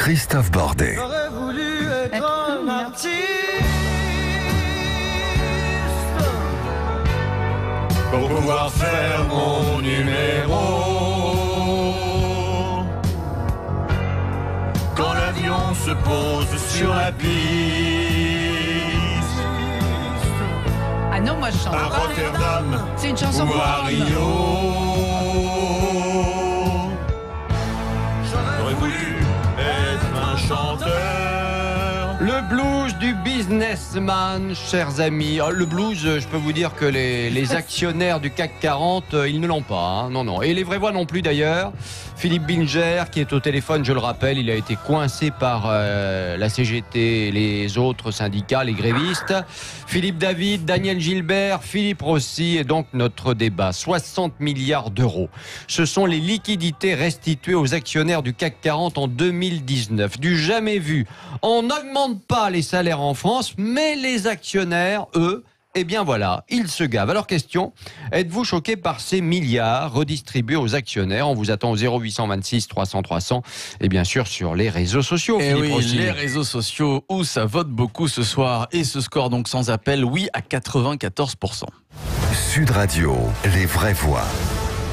Christophe Bordet. J'aurais voulu être un artiste pour pouvoir faire mon numéro. Quand l'avion se pose sur la piste Ah non, moi je chante à pas. Rotterdam C'est une chanson ou pour à hommes. Rio. J'aurais voulu être un chanteur. Le blues du businessman, chers amis. Le blues, je peux vous dire que les actionnaires du CAC 40, ils ne l'ont pas. Hein. Non, non. Et les vrais voix non plus d'ailleurs. Philippe Bilger, qui est au téléphone, je le rappelle, il a été coincé par la CGT, les autres syndicats, les grévistes. Philippe David, Daniel Gilbert, Philippe Rossi et donc notre débat. 60 milliards d'euros. Ce sont les liquidités restituées aux actionnaires du CAC 40 en 2019. Du jamais vu. On n'augmente pas les salaires en France, mais les actionnaires, eux, eh bien voilà, ils se gavent. Alors question, êtes-vous choqué par ces milliards redistribués aux actionnaires? On vous attend au 0826 300 300 et bien sûr sur les réseaux sociaux. Et Philippe oui, Rossi. les réseaux sociaux où ça vote beaucoup ce soir et ce score donc sans appel, oui à 94%. Sud Radio, les vraies voix.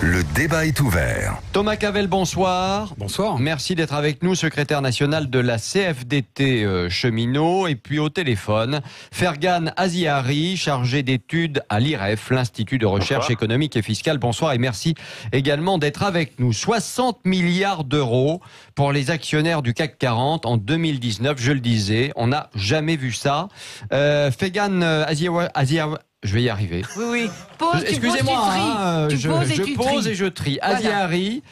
Le débat est ouvert. Thomas Cavel, bonsoir. Bonsoir. Merci d'être avec nous, secrétaire national de la CFDT cheminot. Et puis au téléphone, Fergan Aziari, chargé d'études à l'IREF, l'Institut de recherche économique et fiscale. Bonsoir et merci également d'être avec nous. 60 milliards d'euros pour les actionnaires du CAC 40 en 2019, je le disais. On n'a jamais vu ça. Fergan Aziari, je vais y arriver. Oui, oui. Pose, Excusez-moi, tu poses et tu pose tries. et je trie. Voilà. Aziari,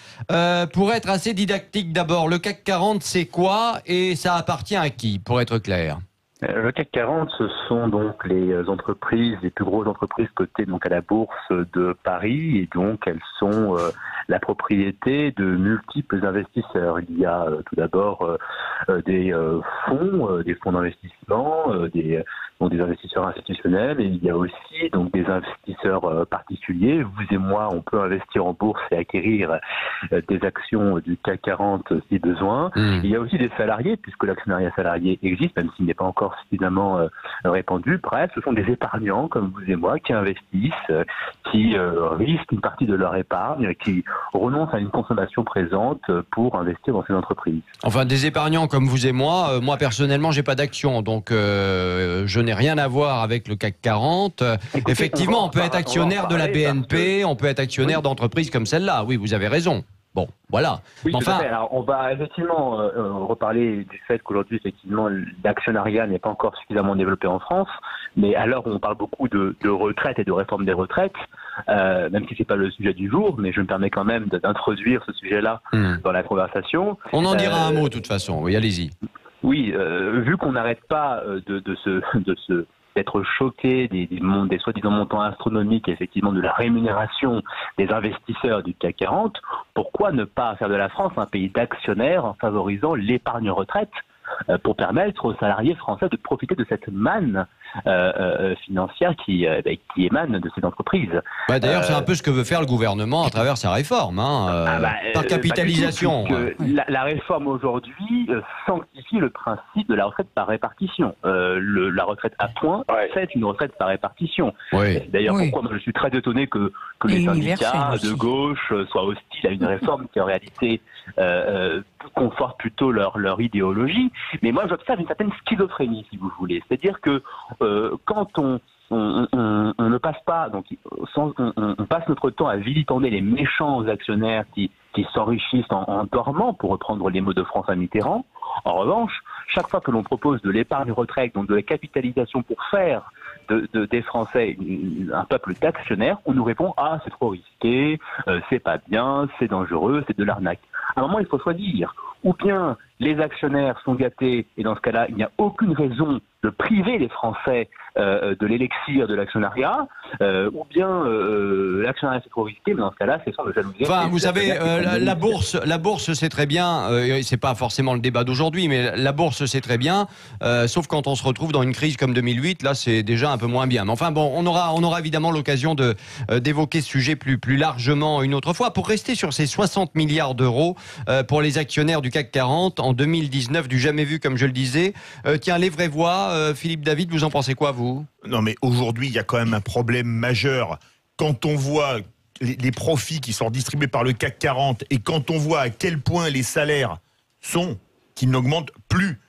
pour être assez didactique d'abord, le CAC 40 c'est quoi et ça appartient à qui, pour être clair? Le CAC 40, ce sont donc les entreprises, les plus grosses entreprises cotées donc à la bourse de Paris, et donc elles sont la propriété de multiples investisseurs. Il y a tout d'abord des fonds d'investissement, des investisseurs institutionnels, et il y a aussi donc des investisseurs particuliers. Vous et moi, on peut investir en bourse et acquérir des actions du CAC 40 si besoin. Il y a aussi des salariés, puisque l'actionnariat salarié existe, même s'il n'est pas encore suffisamment répandu. Bref, ce sont des épargnants comme vous et moi qui investissent, qui risquent une partie de leur épargne, qui renoncent à une consommation présente pour investir dans ces entreprises. Enfin, des épargnants comme vous et moi. Moi, personnellement, j'ai pas d'action, donc je n'ai rien à voir avec le CAC 40. Écoutez, Effectivement, on peut être actionnaire de la BNP, on peut être actionnaire d'entreprises comme celle-là. Oui, vous avez raison. Bon, voilà. Oui, Enfin, tout à fait. Alors, on va effectivement reparler du fait qu'aujourd'hui, effectivement, l'actionnariat n'est pas encore suffisamment développé en France. Mais à l'heure où on parle beaucoup de retraite et de réforme des retraites, même si c'est pas le sujet du jour, mais je me permets quand même d'introduire ce sujet-là dans la conversation. on en dira un mot de toute façon. Oui, allez-y. Oui, vu qu'on n'arrête pas d'être choqué des soi-disant montants astronomiques, effectivement, de la rémunération des investisseurs du CAC 40, pourquoi ne pas faire de la France un pays d'actionnaires en favorisant l'épargne retraite pour permettre aux salariés français de profiter de cette manne financière qui émane de ces entreprises. D'ailleurs, c'est un peu ce que veut faire le gouvernement à travers sa réforme, par capitalisation. La réforme aujourd'hui sanctifie le principe de la retraite par répartition. La retraite à points, c'est une retraite par répartition. Oui. D'ailleurs, Oui. pourquoi moi, je suis très étonné que les syndicats de gauche soient hostiles à une réforme qui en réalité conforte plutôt leur idéologie. Mais moi, j'observe une certaine schizophrénie, si vous voulez. C'est-à-dire que quand on ne passe pas, donc on passe notre temps à vilipender les méchants actionnaires qui s'enrichissent en dormant, pour reprendre les mots de François Mitterrand. En revanche, chaque fois que l'on propose de l'épargne retraite, donc de la capitalisation pour faire des Français un peuple d'actionnaires, on nous répond « Ah, c'est trop risqué, c'est pas bien, c'est dangereux, c'est de l'arnaque ». À un moment, il faut choisir. Ou bien les actionnaires sont gâtés, et dans ce cas-là, il n'y a aucune raison de priver les Français de l'élixir de l'actionnariat, ou bien l'actionnariat c'est trop risqué, mais dans ce cas-là, c'est sans le jalousie. Enfin, vous savez, la bourse, c'est très bien. C'est pas forcément le débat d'aujourd'hui, mais la bourse, c'est très bien. Sauf quand on se retrouve dans une crise comme 2008, là, c'est déjà un peu moins bien. Mais enfin, bon, on aura évidemment l'occasion d'évoquer ce sujet plus largement une autre fois. Pour rester sur ces 60 milliards d'euros pour les actionnaires du CAC CAC 40 en 2019, du jamais vu, comme je le disais. Tiens, les vraies voix, Philippe David, vous en pensez quoi, vous? Non, mais aujourd'hui, il y a quand même un problème majeur. Quand on voit les profits qui sont distribués par le CAC 40 et quand on voit à quel point les salaires qui n'augmentent plus,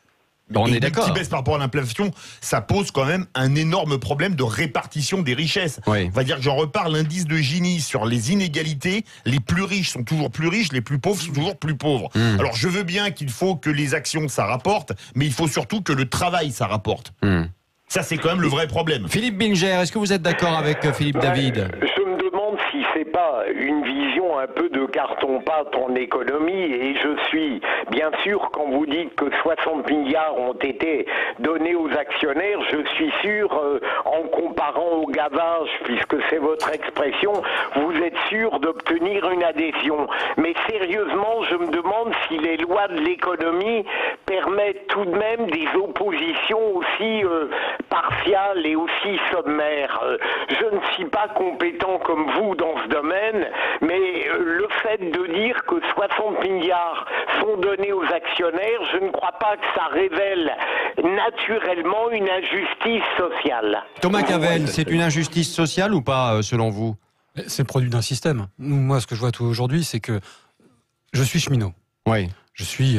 on est d'accord, qui baissent par rapport à l'inflation, ça pose quand même un énorme problème de répartition des richesses. Oui. On va dire que j'en reparle, l'indice de Gini sur les inégalités, les plus riches sont toujours plus riches, les plus pauvres sont toujours plus pauvres. Alors je veux bien qu'il faut que les actions ça rapporte, mais il faut surtout que le travail ça rapporte. Ça c'est quand même le vrai problème. Philippe Bilger, est-ce que vous êtes d'accord avec Philippe David? Je me demande si c'est pas une vision un peu de carton-pâte en économie, et je suis bien sûr, quand vous dites que 60 milliards ont été donnés aux actionnaires, je suis sûr, en comparant au gavage, puisque c'est votre expression, vous êtes sûr d'obtenir une adhésion. Mais sérieusement, je me demande si les lois de l'économie permettent tout de même des oppositions aussi partiales et aussi sommaires. Je ne suis pas compétent comme vous dans ce domaine, mais le fait de dire que 60 milliards sont donnés aux actionnaires, je ne crois pas que ça révèle naturellement une injustice sociale. Thomas Cavel, c'est une injustice sociale ou pas, selon vous? C'est le produit d'un système. Moi, ce que je vois tout aujourd'hui, c'est que je suis cheminot. Oui. Je suis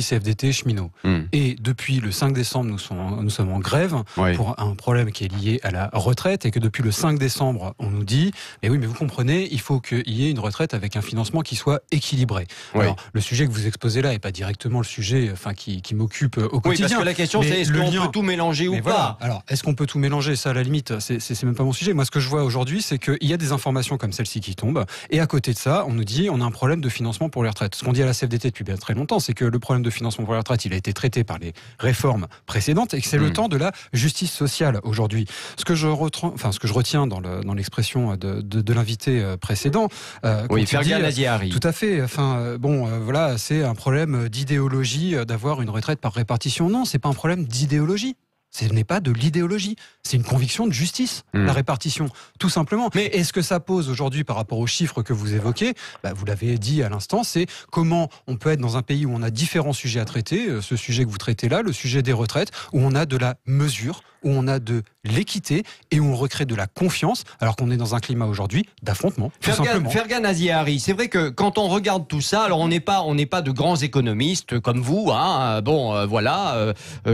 CFDT cheminot. Et depuis le 5 décembre, nous sommes en grève pour un problème qui est lié à la retraite, et que depuis le 5 décembre, on nous dit mais oui, mais vous comprenez, il faut qu'il y ait une retraite avec un financement qui soit équilibré. Alors, le sujet que vous exposez là n'est pas directement le sujet qui m'occupe au quotidien. Oui, parce que la question c'est est-ce qu'on peut tout mélanger ou pas? Alors, est-ce qu'on peut tout mélanger? Ça, à la limite, c'est même pas mon sujet. Moi, ce que je vois aujourd'hui, c'est qu'il y a des informations comme celle-ci qui tombent, et à côté de ça, on nous dit on a un problème de financement pour les retraites. Ce qu'on dit à la CFDT depuis bien très longtemps, c'est que le problème de financement pour la retraite, il a été traité par les réformes précédentes, et que c'est le temps de la justice sociale aujourd'hui. Ce que je retiens dans l'expression de l'invité précédent, Fergan Aziari. Tout à fait. Voilà, c'est un problème d'idéologie d'avoir une retraite par répartition. Non, c'est pas un problème d'idéologie. Ce n'est pas de l'idéologie, c'est une conviction de justice, la répartition, tout simplement. Mais est-ce que ça pose aujourd'hui par rapport aux chiffres que vous évoquez? Vous l'avez dit à l'instant, c'est comment on peut être dans un pays où on a différents sujets à traiter, ce sujet que vous traitez là, le sujet des retraites, où on a de la mesure, où on a de l'équité et où on recrée de la confiance, alors qu'on est dans un climat aujourd'hui d'affrontement, tout simplement. Fergan Aziari, c'est vrai que quand on regarde tout ça, alors on n'est pas de grands économistes comme vous, hein,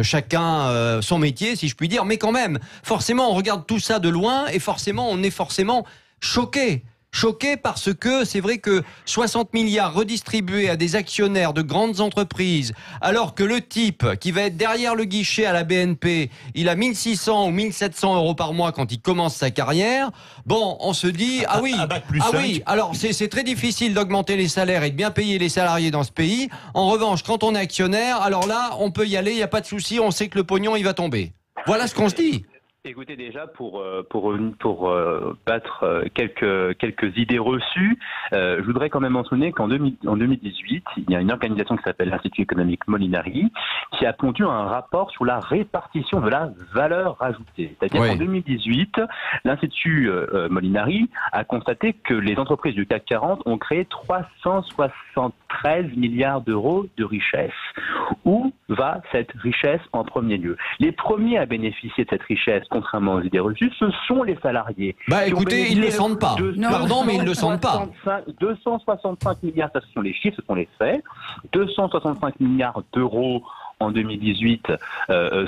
chacun son métier, si je puis dire, mais quand même, forcément, on regarde tout ça de loin et forcément, on est forcément choqué. Choqué parce que c'est vrai que 60 milliards redistribués à des actionnaires de grandes entreprises, alors que le type qui va être derrière le guichet à la BNP, il a 1600 ou 1700 euros par mois quand il commence sa carrière. Bon, on se dit, oui, alors c'est très difficile d'augmenter les salaires et de bien payer les salariés dans ce pays. En revanche, quand on est actionnaire, alors là, on peut y aller, il n'y a pas de souci, on sait que le pognon, il va tomber. Voilà ce qu'on se dit. Écoutez, déjà pour battre quelques idées reçues, je voudrais quand même mentionner qu'en 2018, il y a une organisation qui s'appelle l'Institut économique Molinari qui a pondu un rapport sur la répartition de la valeur ajoutée. C'est-à-dire qu'en 2018, l'Institut Molinari a constaté que les entreprises du CAC 40 ont créé 373 milliards d'euros de richesse. Où va cette richesse en premier lieu? Les premiers à bénéficier de cette richesse, contrairement aux idées reçues, ce sont les salariés. Écoutez, ils ne le sentent pas. Pardon, mais ils ne le sentent pas. 265 milliards, ça ce sont les chiffres, ce sont les faits. 265 milliards d'euros en 2018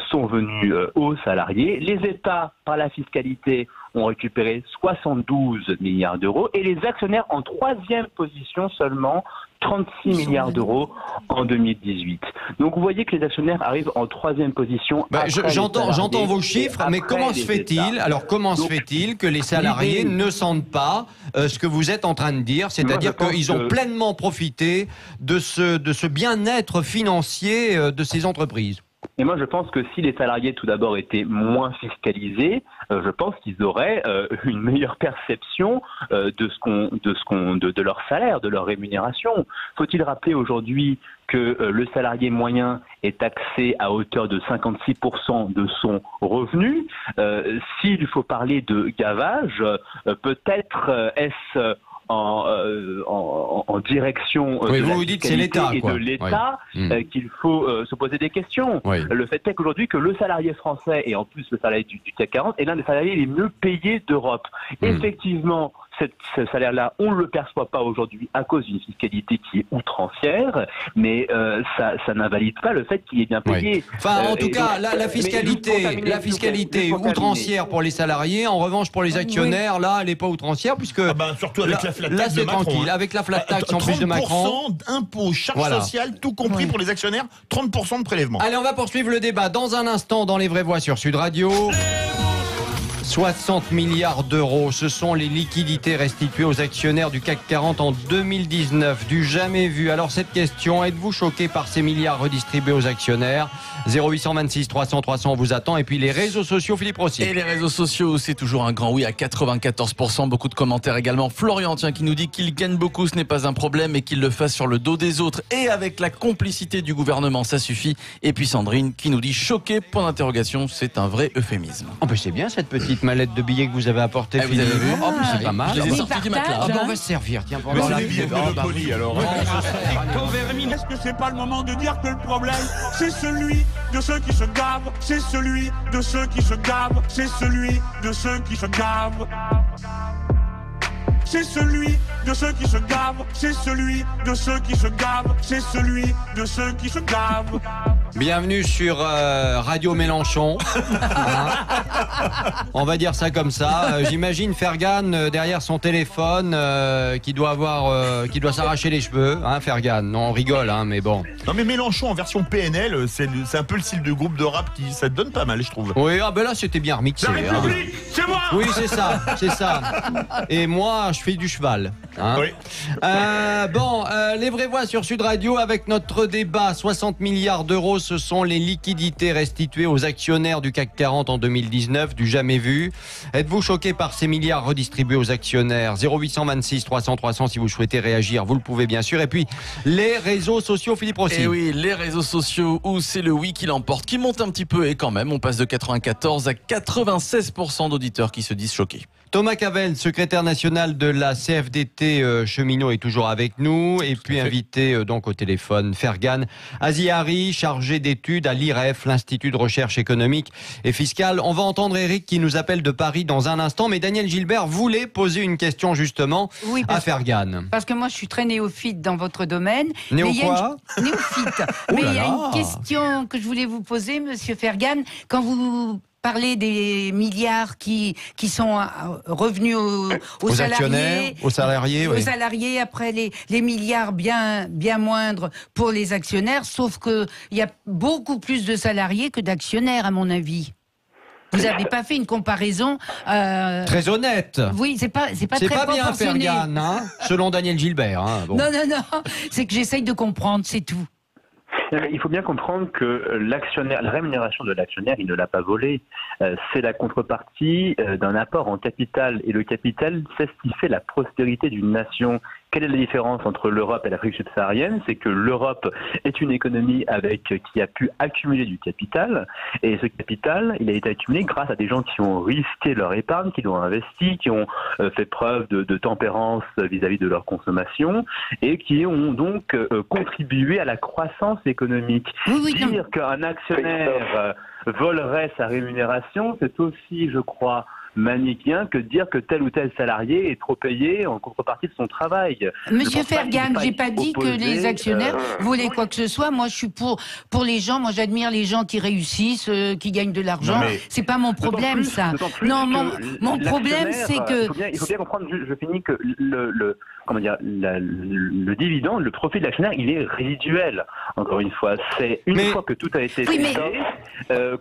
sont venus aux salariés. Les États, par la fiscalité, ont récupéré 72 milliards d'euros et les actionnaires en troisième position seulement 36 milliards d'euros en 2018. Donc vous voyez que les actionnaires arrivent en troisième position. J'entends vos chiffres, mais comment se fait-il que les salariés ne sentent pas ce que vous êtes en train de dire, c'est-à-dire qu'ils ont pleinement profité de ce bien-être financier de ces entreprises? Et moi, je pense que si les salariés, tout d'abord, étaient moins fiscalisés, je pense qu'ils auraient une meilleure perception de leur salaire, de leur rémunération. Faut-il rappeler aujourd'hui que le salarié moyen est taxé à hauteur de 56% de son revenu? S'il faut parler de gavage, peut-être est-ce en direction oui, de la vous dites c'est l'État, et de l'État qu'il faut se poser des questions. Oui. Le fait est qu'aujourd'hui que le salarié français et en plus le salarié du CAC 40 est l'un des salariés les mieux payés d'Europe. Effectivement, ce salaire-là, on ne le perçoit pas aujourd'hui à cause d'une fiscalité qui est outrancière, mais ça n'invalide pas le fait qu'il est bien payé. Oui. Enfin, en tout cas, la fiscalité outrancière pour les salariés, en revanche pour les actionnaires, là, elle n'est pas outrancière, puisque surtout avec la flat tax là, c'est tranquille. Avec la flat tax en plus de Macron. 30% d'impôts, charges sociales, tout compris pour les actionnaires, 30% de prélèvement. Allez, on va poursuivre le débat dans un instant dans Les Vraies Voix sur Sud Radio. 60 milliards d'euros, ce sont les liquidités restituées aux actionnaires du CAC 40 en 2019, du jamais vu. Alors cette question, êtes-vous choqué par ces milliards redistribués aux actionnaires ? 0826 300 300, on vous attend. Et puis les réseaux sociaux, Philippe Rossi. Et les réseaux sociaux, c'est toujours un grand oui à 94%. Beaucoup de commentaires également. Florian, qui nous dit qu'il gagne beaucoup, ce n'est pas un problème, et qu'il le fasse sur le dos des autres et avec la complicité du gouvernement, ça suffit. Et puis Sandrine qui nous dit choqué, point d'interrogation, c'est un vrai euphémisme. Oh ben c'est bien cette petite mallette de billets que vous avez apportée, Vous avez vu? Oh, c'est pas mal. Je les ai sortis du matelas. On va se servir, tiens, pendant la billets de Monopoly, alors. Est-ce que c'est pas le moment de dire que le problème, c'est celui de ceux qui se gavent, c'est celui de ceux qui se gavent, c'est celui de ceux qui se gavent. C'est celui de ceux qui se gavent, c'est celui de ceux qui se gavent, c'est celui de ceux qui se gavent. Bienvenue sur Radio Mélenchon. On va dire ça comme ça. J'imagine Fergan derrière son téléphone qui doit s'arracher les cheveux. Hein, Fergan. Non, on rigole, hein, mais bon. Non, mais Mélenchon en version PNL, c'est un peu le style de groupe de rap qui ça te donne pas mal, je trouve. Oui, ben là c'était bien remixé. La République, c'est moi. Oui, c'est ça. Et moi, je fais du cheval. Hein. Oui. Les vraies voix sur Sud Radio avec notre débat. 60 milliards d'euros, ce sont les liquidités restituées aux actionnaires du CAC 40 en 2019, du jamais vu. Êtes-vous choqué par ces milliards redistribués aux actionnaires ? 0826 300 300 si vous souhaitez réagir, vous le pouvez bien sûr. Et puis les réseaux sociaux, Philippe Rossi. Et oui, les réseaux sociaux où c'est le oui qui l'emporte, qui monte un petit peu et quand même, on passe de 94 à 96% d'auditeurs qui se disent choqués. Thomas Cavell, secrétaire national de la CFDT cheminot, est toujours avec nous. Et puis invité donc au téléphone, Fergan Aziari, chargé d'études à l'IREF, l'Institut de recherche économique et fiscale. On va entendre Eric qui nous appelle de Paris dans un instant. Mais Daniel Gilbert voulait poser une question justement à Fergan. Parce que moi je suis très néophyte dans votre domaine. Néophyte. Mais il y a une question que je voulais vous poser, monsieur Fergan. Quand vous parler des milliards qui sont revenus aux salariés, aux salariés, après les milliards bien moindres pour les actionnaires, sauf qu'il y a beaucoup plus de salariés que d'actionnaires à mon avis. Vous n'avez pas fait une comparaison très honnête. Oui, c'est pas très bien, Fergan, hein, selon Daniel Gilbert. Hein, bon. Non, c'est que j'essaye de comprendre, c'est tout. Il faut bien comprendre que l'actionnaire, la rémunération de l'actionnaire, il ne l'a pas volée. C'est la contrepartie d'un apport en capital. Et le capital, c'est ce qui fait la prospérité d'une nation. Quelle est la différence entre l'Europe et l'Afrique subsaharienne ? C'est que l'Europe est une économie qui a pu accumuler du capital. Et ce capital, il a été accumulé grâce à des gens qui ont risqué leur épargne, qui l'ont investi, qui ont fait preuve de tempérance vis-à-vis de leur consommation et qui ont donc contribué à la croissance économique. Dire qu'un actionnaire volerait sa rémunération, c'est aussi, je crois, manichéen que de dire que tel ou tel salarié est trop payé en contrepartie de son travail. Monsieur Fergan, j'ai pas dit que les actionnaires voulaient quoi que ce soit. Moi, je suis pour les gens. Moi, j'admire les gens qui réussissent, qui gagnent de l'argent. C'est pas mon problème, ça. Non, mon problème, c'est que... Il faut bien comprendre, je finis, que le dividende, le profit de l'actionnaire, il est résiduel. Encore une fois, c'est une fois que tout a été fait,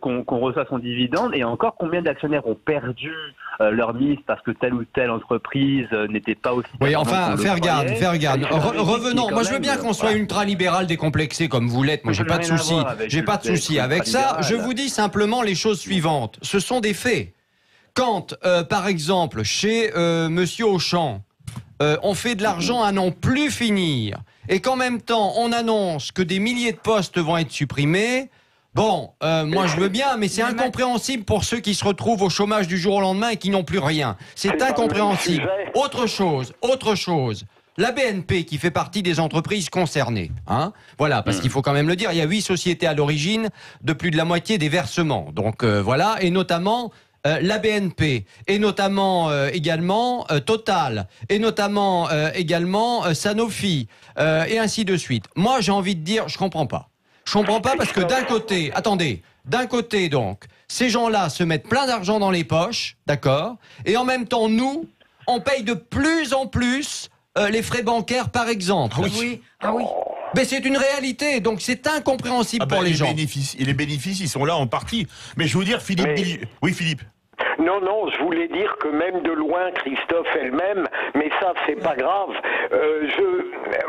qu'on reçoit son dividende. Et encore, combien d'actionnaires ont perdu leur mise parce que telle ou telle entreprise n'était pas aussi... Oui, enfin, Fergan, revenons. Moi, je veux bien qu'on soit ultra-libéral décomplexé comme vous l'êtes. Moi, j'ai pas de souci avec ça. Je vous dis simplement les choses suivantes. Ce sont des faits. Quand, par exemple, chez Monsieur Auchan, on fait de l'argent à n'en plus finir, et qu'en même temps, on annonce que des milliers de postes vont être supprimés, Bon, moi je veux bien, mais c'est incompréhensible pour ceux qui se retrouvent au chômage du jour au lendemain et qui n'ont plus rien. C'est incompréhensible. Autre chose. La BNP qui fait partie des entreprises concernées, hein, voilà, parce qu'il faut quand même le dire, il y a 8 sociétés à l'origine de plus de la moitié des versements. Donc voilà, et notamment la BNP, et notamment également Total, et notamment également Sanofi, et ainsi de suite. Moi j'ai envie de dire, je comprends pas. Je comprends pas parce que d'un côté donc, ces gens-là se mettent plein d'argent dans les poches, d'accord, et en même temps nous, on paye de plus en plus les frais bancaires, par exemple. Ah oui. Mais c'est une réalité, donc c'est incompréhensible pour les gens. Les bénéfices, ils sont là en partie. Mais je veux dire, Philippe... Oui, Philippe. Non, je voulais dire que même de loin, Christophe elle-même, mais ça, c'est pas grave.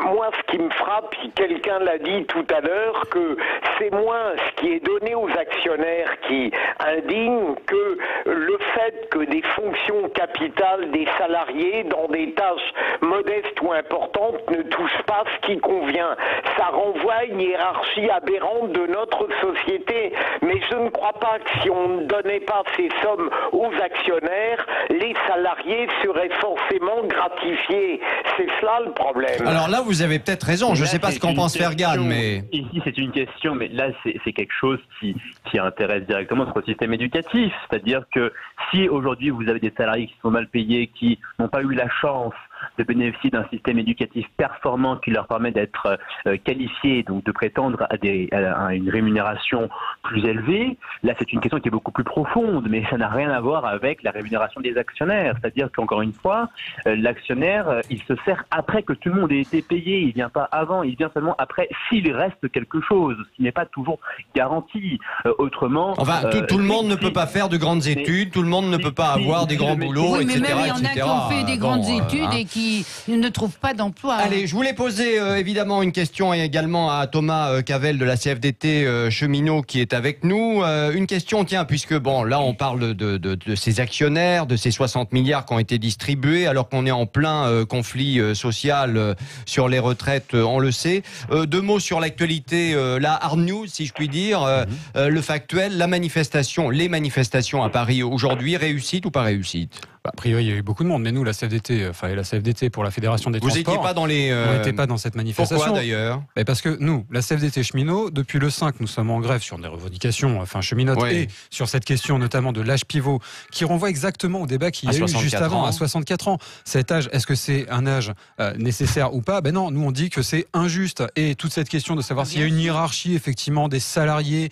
Moi, ce qui me frappe, quelqu'un l'a dit tout à l'heure, que c'est moins ce qui est donné aux actionnaires qui indigne que le fait que des fonctions capitales des salariés dans des tâches modestes ou importantes ne touchent pas ce qui convient. Ça renvoie à une hiérarchie aberrante de notre société. Mais je ne crois pas que si on ne donnait pas ces sommes aux actionnaires, les salariés seraient forcément gratifiés. C'est cela le problème. Alors là, vous avez peut-être raison. Je ne sais pas ce qu'en pense Fergan, mais... Ici, c'est une question, mais là, c'est quelque chose qui intéresse directement notre système éducatif. C'est-à-dire que si aujourd'hui, vous avez des salariés qui sont mal payés, qui n'ont pas eu la chance de bénéficier d'un système éducatif performant qui leur permet d'être qualifiés, donc de prétendre à une rémunération plus élevée, là c'est une question qui est beaucoup plus profonde, mais ça n'a rien à voir avec la rémunération des actionnaires. C'est-à-dire qu'encore une fois, l'actionnaire, il se sert après que tout le monde ait été payé, il ne vient pas avant, il vient seulement après s'il reste quelque chose, ce qui n'est pas toujours garanti. Autrement... Enfin, tout le monde ne peut pas faire de grandes études, tout le monde ne peut pas avoir des grands boulots, etc. Oui, mais même il y en a qui ont fait des grandes études et qui ne trouvent pas d'emploi. Allez, je voulais poser évidemment une question également à Thomas Cavel de la CFDT cheminot qui est avec nous. Une question, tiens, puisque bon, là on parle de ces actionnaires, de ces 60 milliards qui ont été distribués alors qu'on est en plein conflit social sur les retraites, on le sait. 2 mots sur l'actualité, la hard news si je puis dire, le factuel, les manifestations à Paris aujourd'hui, réussite ou pas réussite? A priori, il y a eu beaucoup de monde, mais nous, la CFDT pour la Fédération des Transports... Vous n'étiez pas dans les... On n'était pas dans cette manifestation. Pourquoi d'ailleurs? Parce que nous, la CFDT cheminot, depuis le 5, nous sommes en grève sur des revendications cheminotes et sur cette question notamment de l'âge pivot qui renvoie exactement au débat qu'il y a eu juste avant, à 64 ans. Cet âge, est-ce que c'est un âge nécessaire ou pas? Ben non, nous on dit que c'est injuste. Et toute cette question de savoir s'il y a une hiérarchie effectivement des salariés,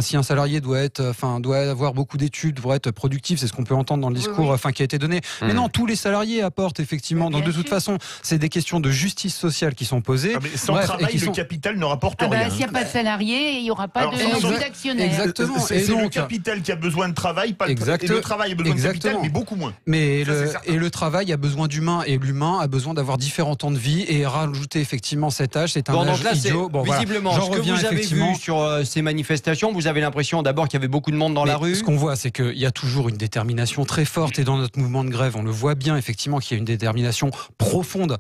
si un salarié doit avoir beaucoup d'études, doit être productif, c'est ce qu'on peut entendre dans le discours qui a été donné. Mais non, tous les salariés apportent effectivement. Donc de toute façon, c'est des questions de justice sociale qui sont posées. Mais sans travail, le capital ne rapporte rien. S'il n'y a pas de salariés, il n'y aura pas d'actionnaires. Exactement. C'est le capital qui a besoin de travail, pas le travail a besoin de capital, mais beaucoup moins. Mais le travail a besoin d'humain et l'humain a besoin d'avoir différents temps de vie et rajouter effectivement cet âge, c'est un âge idiot. Visiblement, ce que vous avez vu sur ces manifestations, vous avez l'impression d'abord qu'il y avait beaucoup de monde dans la rue. Ce qu'on voit, c'est qu'il y a toujours une détermination très forte et dans notre mouvement de grève, on le voit bien effectivement qu'il y a une détermination profonde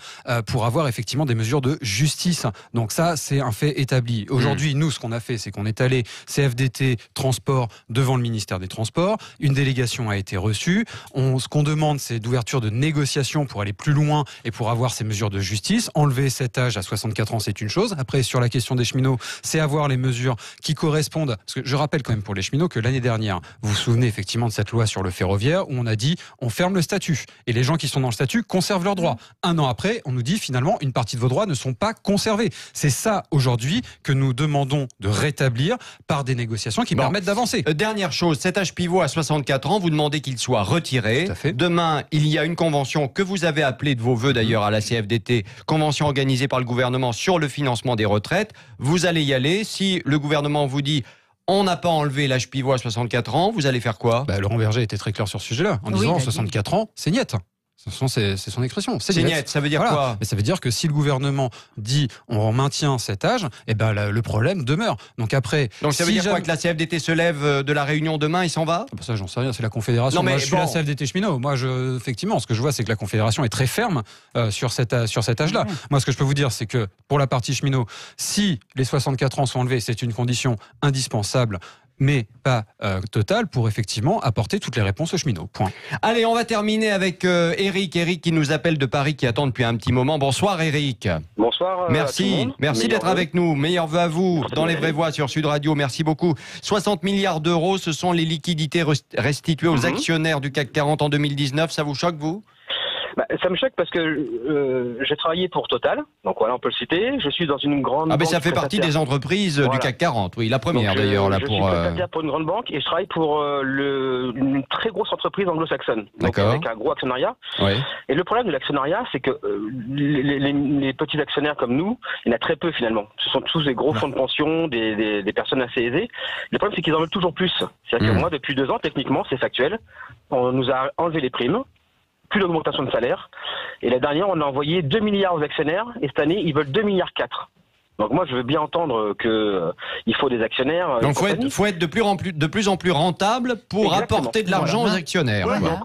pour avoir effectivement des mesures de justice. Donc ça, c'est un fait établi. Aujourd'hui, nous, ce qu'on a fait, c'est qu'on est allé CFDT Transport devant le ministère des Transports. Une délégation a été reçue. Ce qu'on demande, c'est d'ouverture de négociations pour aller plus loin et pour avoir ces mesures de justice. Enlever cet âge à 64 ans, c'est une chose. Après, sur la question des cheminots, c'est avoir les mesures qui correspondent. Parce que je rappelle quand même pour les cheminots que l'année dernière, vous vous souvenez effectivement de cette loi sur le ferroviaire où on a dit on ferme le statut et les gens qui sont dans le statut conservent leurs droits. Un an après, on nous dit finalement une partie de vos droits ne sont pas conservés. C'est ça aujourd'hui que nous demandons de rétablir par des négociations qui permettent d'avancer. Dernière chose, cet âge pivot à 64 ans, vous demandez qu'il soit retiré. Demain, il y a une convention que vous avez appelée de vos voeux d'ailleurs à la CFDT, convention organisée par le gouvernement sur le financement des retraites. Vous allez y aller. Si le gouvernement vous dit on n'a pas enlevé l'âge pivot à 64 ans, vous allez faire quoi? Laurent Berger était très clair sur ce sujet-là, en disant 64 ans, c'est niet. C'est son expression. C'est net, ça veut dire quoi? Mais ça veut dire que si le gouvernement dit on maintient cet âge, eh ben le problème demeure. Donc ça veut dire quoi, que la CFDT se lève de la réunion demain, il s'en va? Ça, j'en sais rien, c'est la Confédération. Non, mais moi, je suis la CFDT cheminot. Moi, effectivement, ce que je vois, c'est que la Confédération est très ferme sur cet âge-là. Moi, ce que je peux vous dire, c'est que pour la partie cheminot, si les 64 ans sont enlevés, c'est une condition indispensable, mais pas totale, pour effectivement apporter toutes les réponses aux cheminots. Point. Allez, on va terminer avec Eric. Eric qui nous appelle de Paris, qui attend depuis un petit moment. Bonsoir Eric. Bonsoir. Merci d'être avec nous. Meilleurs vœux à vous dans les vraies voix sur Sud Radio. Merci beaucoup. 60 milliards d'euros, ce sont les liquidités restituées aux actionnaires du CAC 40 en 2019. Ça vous choque, vous? Ça me choque parce que j'ai travaillé pour Total, donc voilà, on peut le citer. Je suis dans une grande banque. Ça fait partie des entreprises du CAC 40, oui, la première d'ailleurs. Je suis prestataire pour une grande banque et je travaille pour une très grosse entreprise anglo-saxonne, donc avec un gros actionnariat. Oui. Et le problème de l'actionnariat, c'est que les petits actionnaires comme nous, il y en a très peu finalement. Ce sont tous des gros fonds de pension, des personnes assez aisées. Le problème, c'est qu'ils en veulent toujours plus. C'est-à-dire que moi, depuis 2 ans, techniquement, c'est factuel, on nous a enlevé les primes. Plus d'augmentation de salaire. Et la dernière, on a envoyé 2 milliards aux actionnaires. Et cette année, ils veulent 2,4 milliards. Donc moi, je veux bien entendre qu'il faut des actionnaires. Donc faut être de plus en plus rentable pour apporter de l'argent aux actionnaires. Ouais, donc,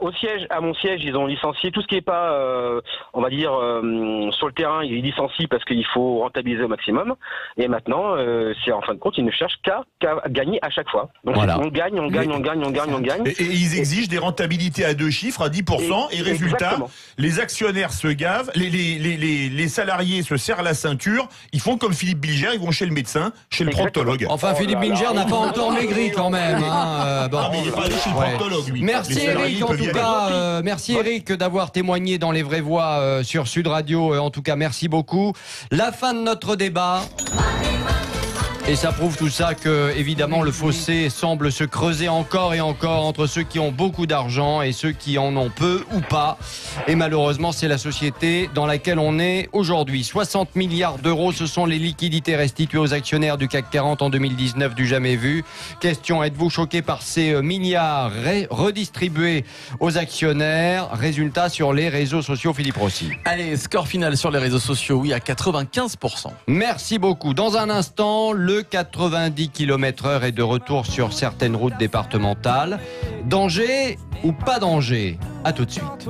à mon siège, ils ont licencié tout ce qui n'est pas, on va dire, sur le terrain, ils licencient parce qu'il faut rentabiliser au maximum. Et maintenant, c'est en fin de compte, ils ne cherchent qu'à gagner à chaque fois. Donc on gagne. Et ils exigent des rentabilités à 2 chiffres, à 10%. Et résultat, les actionnaires se gavent, les salariés se serrent la ceinture, ils font comme Philippe Bilger, ils vont chez le médecin, chez le proctologue. Enfin, Philippe Bilger n'a pas encore maigri quand même. Mais il est pas allé chez le proctologue, lui. Merci Eric, en tout cas. Merci Eric d'avoir témoigné dans les vraies voix sur Sud Radio. En tout cas, merci beaucoup. La fin de notre débat. Et ça prouve tout ça que, évidemment, le fossé semble se creuser encore et encore entre ceux qui ont beaucoup d'argent et ceux qui en ont peu ou pas. Et malheureusement, c'est la société dans laquelle on est aujourd'hui. 60 milliards d'euros, ce sont les liquidités restituées aux actionnaires du CAC 40 en 2019 du jamais vu. Question, êtes-vous choqué par ces milliards redistribués aux actionnaires? Résultat sur les réseaux sociaux, Philippe Rossi. Allez, score final sur les réseaux sociaux, oui, à 95%. Merci beaucoup. Dans un instant, le 90 km/h est de retour sur certaines routes départementales. Danger ou pas danger? À tout de suite.